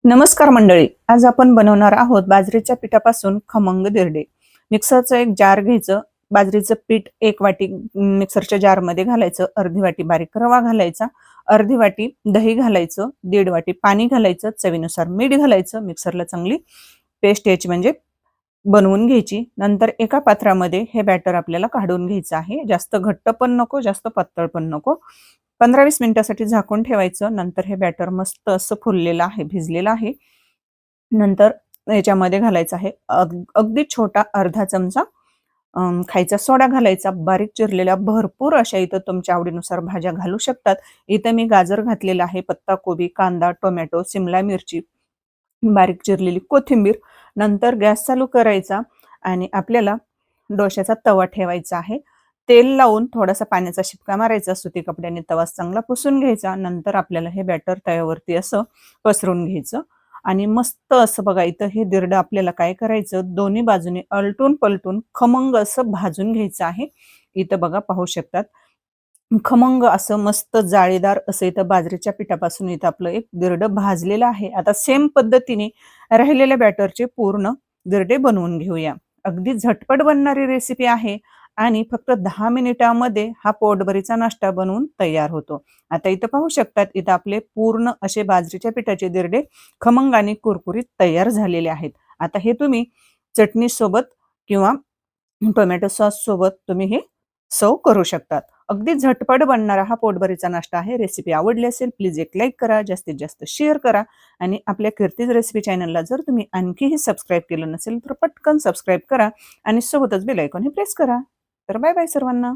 नमस्कार मंडळी, आज आपण बनवणार आहोत बाजरीच्या पिठापासून खमंग धिरडे। मिक्सरचं एक जार घ्यायचं, बाजरीचं पीठ 1 वाटी मिक्सरच्या जारमध्ये घालायचं, अर्धी वाटी बारीक रवा घालायचा, अर्धी वाटी दही घालायचं, 1.5 वाटी पाणी घालायचं, चवीनुसार मीठ घालायचं, मिक्सरला चांगली पेस्ट यायची म्हणजे बनवून घ्यायची। नंतर एका पात्रामध्ये हे बॅटर आपल्याला काढून घ्यायचं आहे। जास्त घट्ट पण नको, जास्त पातळ पण नको। 15-20 मिनिटासाठी झाकून ठेवायचं। नंतर हे बॅटर मस्त असं फुललेलं आहे, भिजलेलं आहे। नंतर याच्यामध्ये घालायचं आहे अगदी छोटा अर्धा चमचा खायचा सोडा घालायचा, बारीक चिरलेल्या भरपूर अशा इथं तुमच्या आवडीनुसार भाज्या घालू शकतात। इथं मी गाजर घातलेला आहे, पत्ताकोबी, कांदा, टोमॅटो, सिमला मिरची, बारीक चिरलेली कोथिंबीर। नंतर गॅस चालू करायचा आणि आपल्याला डोश्याचा तवा ठेवायचा आहे। तेल लावून थोडासा पाण्याचा शिपका मारायचा, सुती कपड्याने तवा चांगला पुसून घ्यायचा। नंतर आपल्याला हे बॅटर तव्यावरती असं पसरून घ्यायचं आणि मस्त असं बघा इथं हे धिरडं आपल्याला काय करायचं, दोन्ही बाजूने अलटून पलटून खमंग असं भाजून घ्यायचं आहे। इथं बघा पाहू शकतात खमंग असं मस्त जाळीदार असं इथं बाजरीच्या पिठापासून इथं आपलं एक धिरडं भाजलेलं आहे। आता सेम पद्धतीने राहिलेल्या बॅटरचे पूर्ण धिरडे बनवून घेऊया। अगदी झटपट बनणारी रेसिपी आहे आणि फक्त 10 मिनिटामध्ये हा पोटभरीचा नाश्ता बनवून तयार होतो। आता इथं पाहू शकतात, इथं आपले पूर्ण असे बाजरीच्या पिठाचे धिरडे खमंग आणि कुरकुरीत तयार झालेले आहेत। आता हे तुम्ही चटणी सोबत किंवा टोमॅटो सॉस सोबत तुम्ही हे सर्व्ह करू शकतात। अगदी झटपट बनणारा हा पोटभरीचा नाश्ता आहे। रेसिपी आवडली असेल प्लीज एक लाईक करा, जास्तीत जास्त शेअर करा आणि आपल्या कीर्तीज रेसिपी चॅनलला जर तुम्ही आणखीही सबस्क्राईब केलं नसेल तर पटकन सबस्क्राईब करा आणि सोबतच बेल आयकॉनही प्रेस करा। तर बाय बाय सर्वांना।